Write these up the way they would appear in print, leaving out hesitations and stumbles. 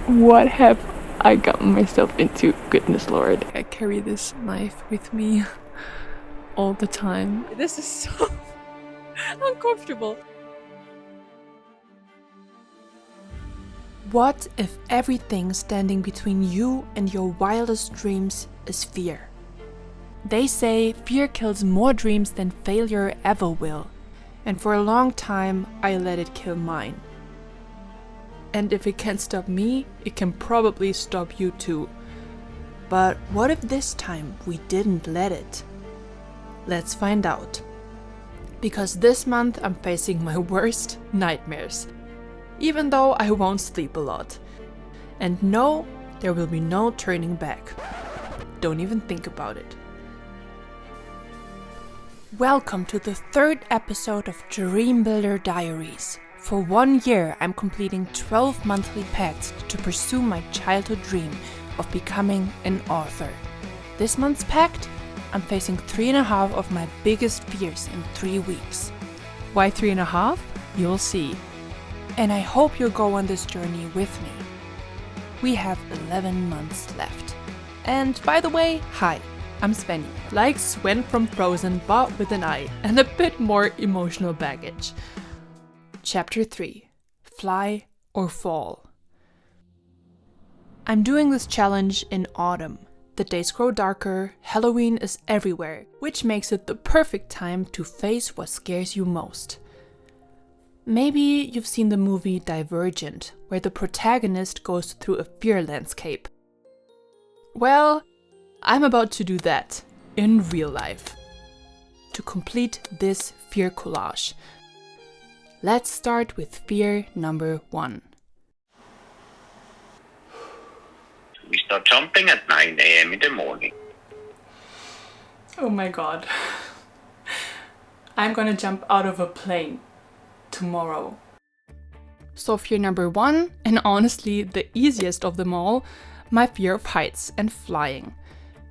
What have I gotten myself into? Goodness Lord. I carry this knife with me all the time. This is so uncomfortable. What if everything standing between you and your wildest dreams is fear? They say fear kills more dreams than failure ever will. And for a long time, I let it kill mine. And if it can stop me, it can probably stop you too. But what if this time we didn't let it? Let's find out. Because this month I'm facing my worst nightmares. Even though I won't sleep a lot. And no, there will be no turning back. Don't even think about it. Welcome to the third episode of Dreambuilder Diaries. For 1 year, I'm completing 12 monthly pacts to pursue my childhood dream of becoming an author. This month's pact, I'm facing 3.5 of my biggest fears in 3 weeks. Why 3.5? You'll see. And I hope you'll go on this journey with me. We have 11 months left. And by the way, hi, I'm Svenny. Like Sven from Frozen, but with an I and a bit more emotional baggage. Chapter 3. Fly or Fall. I'm doing this challenge in autumn. The days grow darker, Halloween is everywhere, which makes it the perfect time to face what scares you most. Maybe you've seen the movie Divergent, where the protagonist goes through a fear landscape. Well, I'm about to do that in real life. To complete this fear collage, let's start with fear number 1. We start jumping at 9 a.m. in the morning. Oh my god. I'm gonna jump out of a plane tomorrow. So fear number 1, and honestly the easiest of them all, my fear of heights and flying.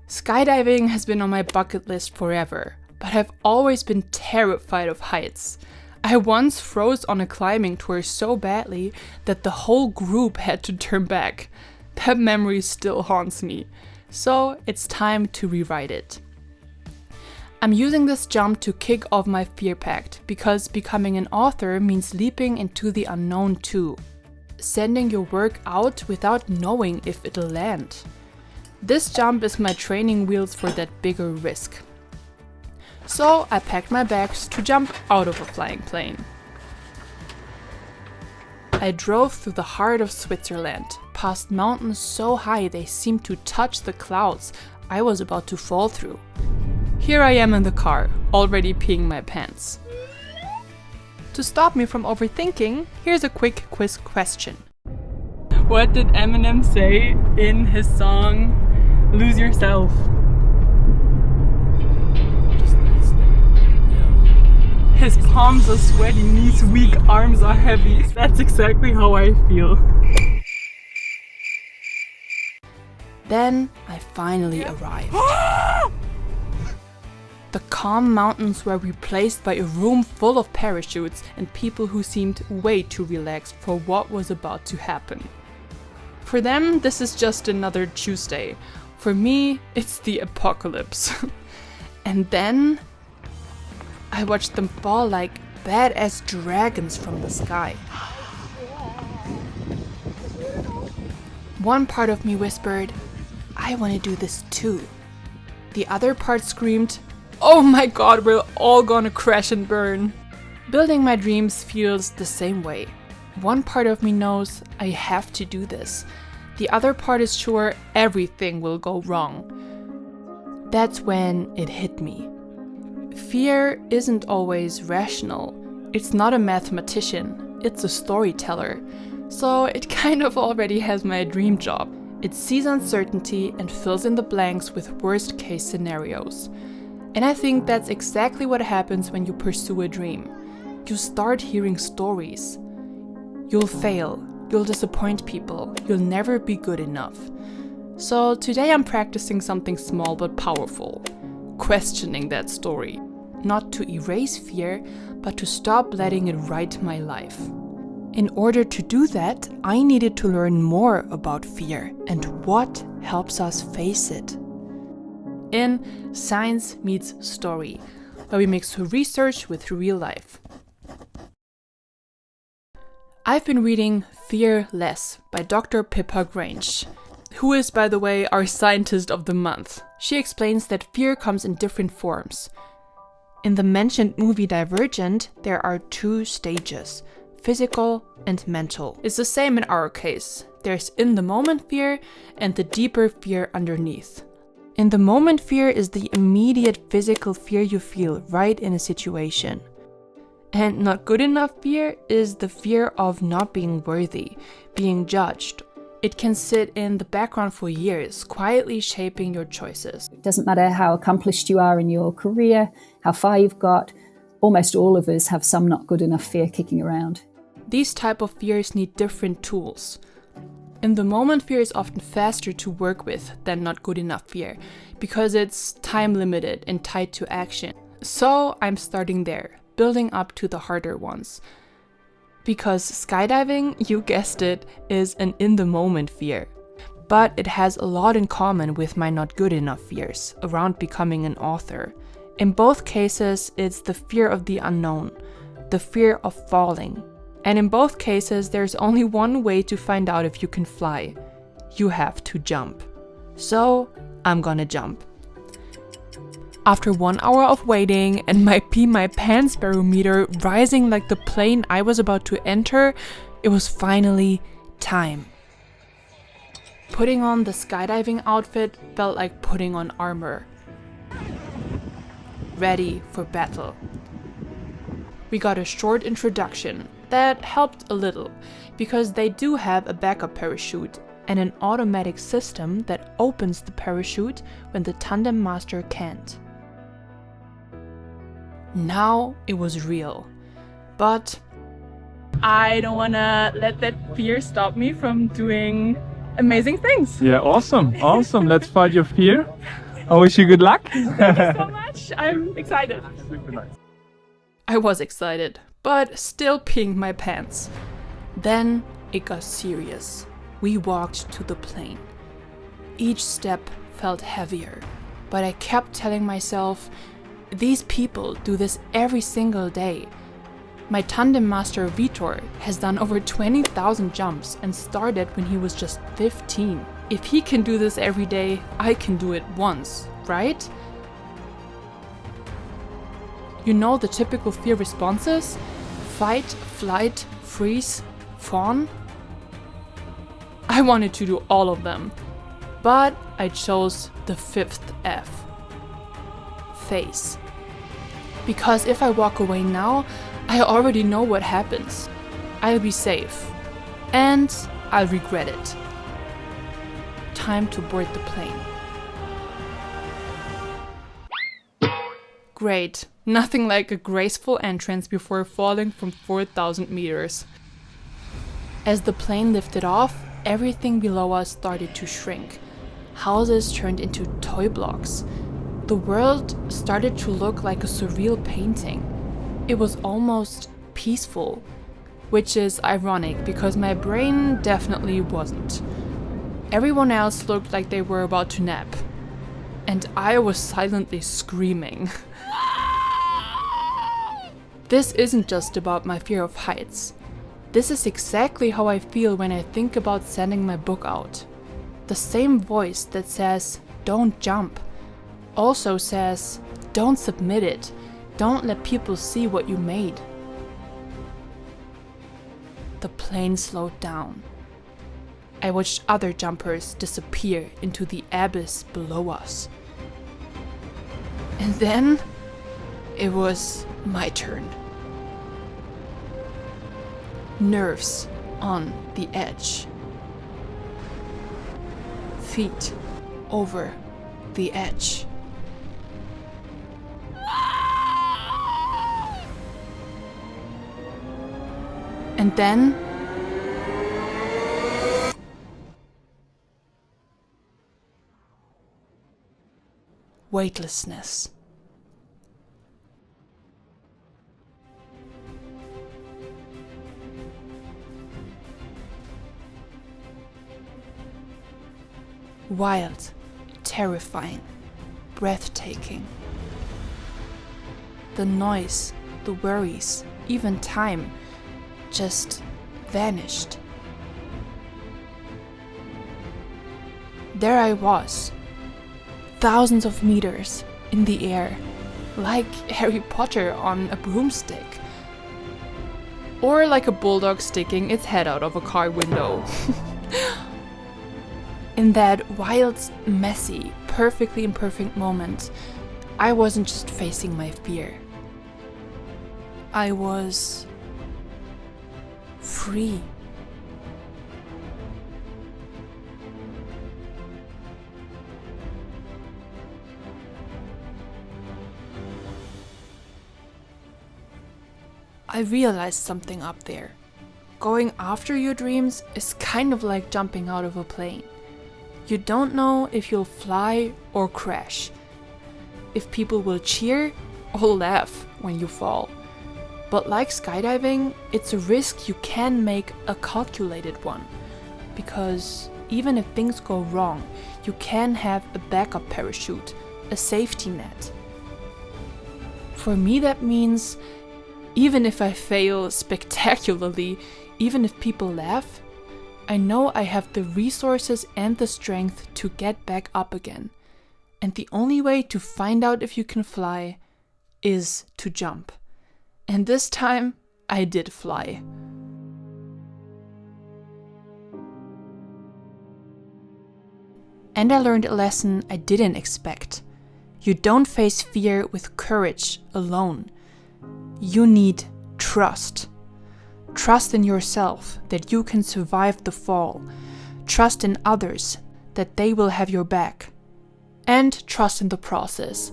Skydiving has been on my bucket list forever, but I've always been terrified of heights. I once froze on a climbing tour so badly that the whole group had to turn back. That memory still haunts me, so it's time to rewrite it. I'm using this jump to kick off my fear pact, because becoming an author means leaping into the unknown too. Sending your work out without knowing if it'll land. This jump is my training wheels for that bigger risk. So I packed my bags to jump out of a flying plane. I drove through the heart of Switzerland, past mountains so high they seemed to touch the clouds I was about to fall through. Here I am in the car, already peeing my pants. To stop me from overthinking, here's a quick quiz question. What did Eminem say in his song Lose Yourself? His palms are sweaty, knees weak, arms are heavy. That's exactly how I feel. Then I finally arrived. The calm mountains were replaced by a room full of parachutes and people who seemed way too relaxed for what was about to happen. For them, this is just another Tuesday. For me, it's the apocalypse. And then I watched them fall like badass dragons from the sky. One part of me whispered, I want to do this too. The other part screamed, oh my god, we're all gonna crash and burn. Building my dreams feels the same way. One part of me knows I have to do this. The other part is sure everything will go wrong. That's when it hit me. Fear isn't always rational. It's not a mathematician, it's a storyteller. So it kind of already has my dream job. It sees uncertainty and fills in the blanks with worst case scenarios. And I think that's exactly what happens when you pursue a dream. You start hearing stories. You'll fail, you'll disappoint people, you'll never be good enough. So today I'm practicing something small but powerful. Questioning that story. Not to erase fear, but to stop letting it write my life. In order to do that, I needed to learn more about fear and what helps us face it. In Science Meets Story, where we mix research with real life. I've been reading Fear Less by Dr. Pippa Grange, who is, by the way, our scientist of the month. She explains that fear comes in different forms. In the mentioned movie Divergent, there are 2 stages, physical and mental. It's the same in our case. There's in the moment fear and the deeper fear underneath. In the moment fear is the immediate physical fear you feel right in a situation. And not good enough fear is the fear of not being worthy, being judged. It can sit in the background for years, quietly shaping your choices. It doesn't matter how accomplished you are in your career, how far you've got, almost all of us have some not good enough fear kicking around. These type of fears need different tools. In the moment fear is often faster to work with than not good enough fear, because it's time limited and tied to action. So I'm starting there, building up to the harder ones. Because skydiving, you guessed it, is an in-the-moment fear. But it has a lot in common with my not good enough fears around becoming an author. In both cases, it's the fear of the unknown, the fear of falling. And in both cases, there's only one way to find out if you can fly. You have to jump. So, I'm gonna jump. After 1 hour of waiting and my pee my pants barometer rising like the plane I was about to enter, it was finally time. Putting on the skydiving outfit felt like putting on armor. Ready for battle. We got a short introduction that helped a little, because they do have a backup parachute and an automatic system that opens the parachute when the tandem master can't. Now it was real, but I don't wanna let that fear stop me from doing amazing things. Yeah, awesome. Let's fight your fear. I wish you good luck. Thank you so much. I'm excited. I was excited, but still peeing my pants. Then it got serious. We walked to the plane. Each step felt heavier, but I kept telling myself, these people do this every single day. My tandem master Vitor has done over 20,000 jumps and started when he was just 15. If he can do this every day, I can do it once, right? You know the typical fear responses? Fight, flight, freeze, fawn? I wanted to do all of them, but I chose the 5th F. Face. Because if I walk away now, I already know what happens. I'll be safe. And I'll regret it. Time to board the plane. Great. Nothing like a graceful entrance before falling from 4,000 meters. As the plane lifted off, everything below us started to shrink. Houses turned into toy blocks. The world started to look like a surreal painting. It was almost peaceful, which is ironic because my brain definitely wasn't. Everyone else looked like they were about to nap, and I was silently screaming. This isn't just about my fear of heights. This is exactly how I feel when I think about sending my book out. The same voice that says, "Don't jump," also says, "Don't submit it. Don't let people see what you made." The plane slowed down. I watched other jumpers disappear into the abyss below us. And then it was my turn. Nerves on the edge. Feet over the edge. And then weightlessness. Wild, terrifying, breathtaking. The noise, the worries, even time just vanished. There I was, thousands of meters in the air, like Harry Potter on a broomstick. Or like a bulldog sticking its head out of a car window. In that wild, messy, perfectly imperfect moment, I wasn't just facing my fear. I was free. I realized something up there. Going after your dreams is kind of like jumping out of a plane. You don't know if you'll fly or crash, if people will cheer or laugh when you fall. But like skydiving, it's a risk you can make a calculated one. Because even if things go wrong, you can have a backup parachute, a safety net. For me, that means even if I fail spectacularly, even if people laugh, I know I have the resources and the strength to get back up again. And the only way to find out if you can fly is to jump. And this time, I did fly. And I learned a lesson I didn't expect. You don't face fear with courage alone. You need trust. Trust in yourself that you can survive the fall. Trust in others that they will have your back. And trust in the process,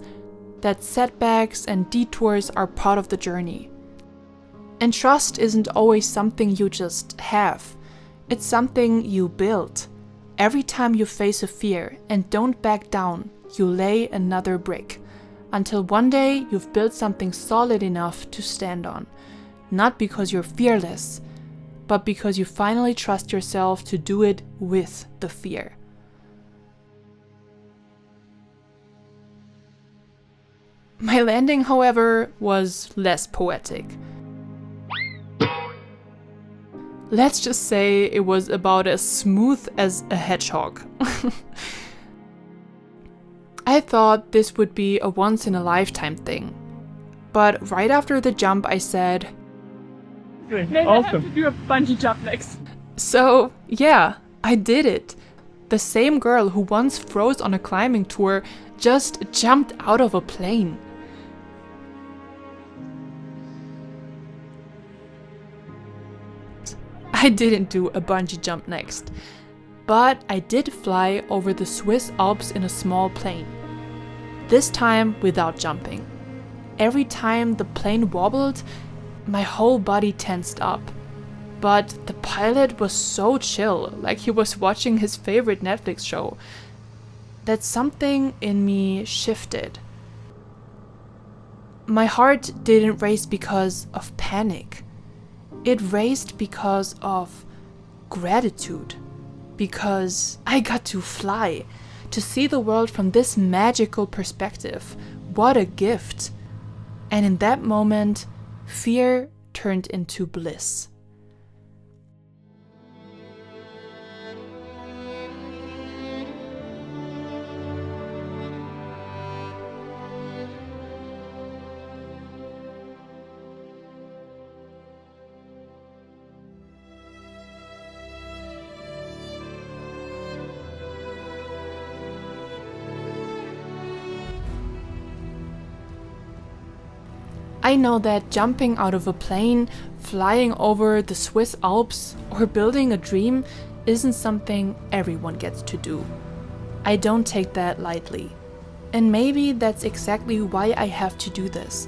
that setbacks and detours are part of the journey. And trust isn't always something you just have. It's something you build. Every time you face a fear and don't back down, you lay another brick. Until one day you've built something solid enough to stand on. Not because you're fearless, but because you finally trust yourself to do it with the fear. My landing, however, was less poetic. Let's just say it was about as smooth as a hedgehog. I thought this would be a once-in-a-lifetime thing. But right after the jump I said, Maybe awesome. I have to do a bungee jump next. So yeah, I did it. The same girl who once froze on a climbing tour just jumped out of a plane. I didn't do a bungee jump next, but I did fly over the Swiss Alps in a small plane. This time without jumping. Every time the plane wobbled, my whole body tensed up. But the pilot was so chill, like he was watching his favorite Netflix show, that something in me shifted. My heart didn't race because of panic. It raced because of gratitude. Because I got to fly, to see the world from this magical perspective. What a gift! And in that moment, fear turned into bliss. I know that jumping out of a plane, flying over the Swiss Alps, or building a dream isn't something everyone gets to do. I don't take that lightly. And maybe that's exactly why I have to do this.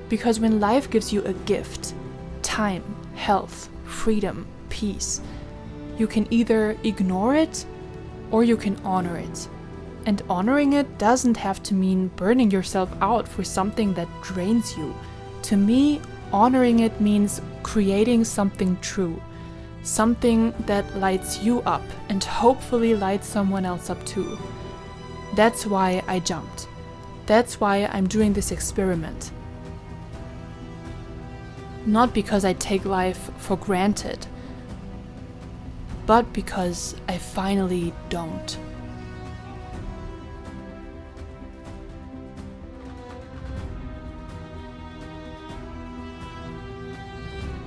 Because when life gives you a gift, time, health, freedom, peace, you can either ignore it or you can honor it. And honoring it doesn't have to mean burning yourself out for something that drains you. To me, honoring it means creating something true, Something that lights you up and hopefully lights someone else up too. That's why I jumped. That's why I'm doing this experiment. Not because I take life for granted, but because I finally don't.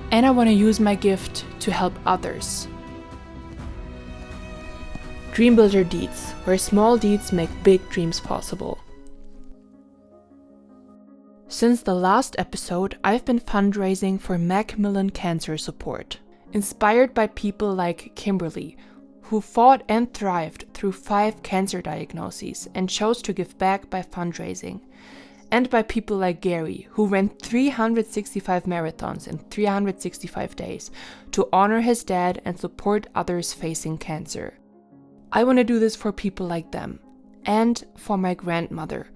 And I want to use my gift to help others. Dreambuilder Deeds, where small deeds make big dreams possible. Since the last episode, I've been fundraising for Macmillan cancer support, inspired by people like Kimberly, who fought and thrived through 5 cancer diagnoses and chose to give back by fundraising, and by people like Gary, who ran 365 marathons in 365 days to honor his dad and support others facing cancer. I want to do this for people like them, and for my grandmother,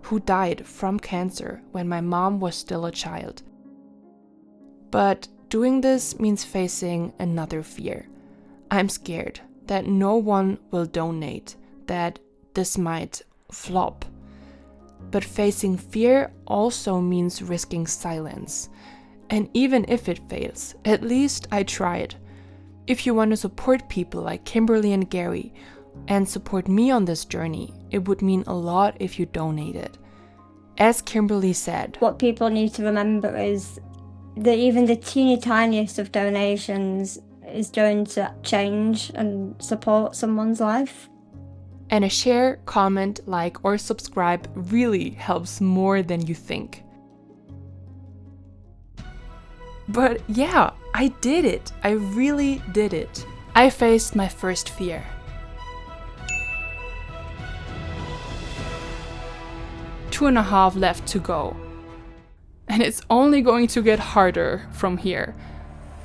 who died from cancer when my mom was still a child. But doing this means facing another fear. I'm scared that no one will donate, that this might flop. But facing fear also means risking silence. And even if it fails, at least I tried. If you want to support people like Kimberly and Gary, and support me on this journey, it would mean a lot if you donated. As Kimberly said, what people need to remember is that even the teeny tiniest of donations is going to change and support someone's life. And a share, comment, like, or subscribe really helps more than you think. But yeah, I did it. I really did it. I faced my first fear. 2.5 left to go. And it's only going to get harder from here.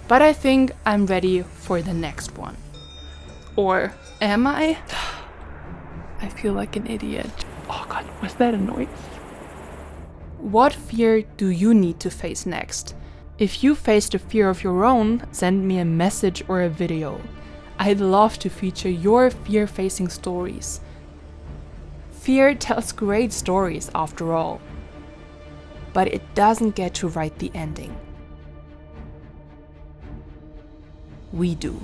But I think I'm ready for the next one. Or am I? I feel like an idiot. Oh god, was that a noise? What fear do you need to face next? If you faced a fear of your own, send me a message or a video. I'd love to feature your fear-facing stories. Fear tells great stories after all. But it doesn't get to write the ending. We do.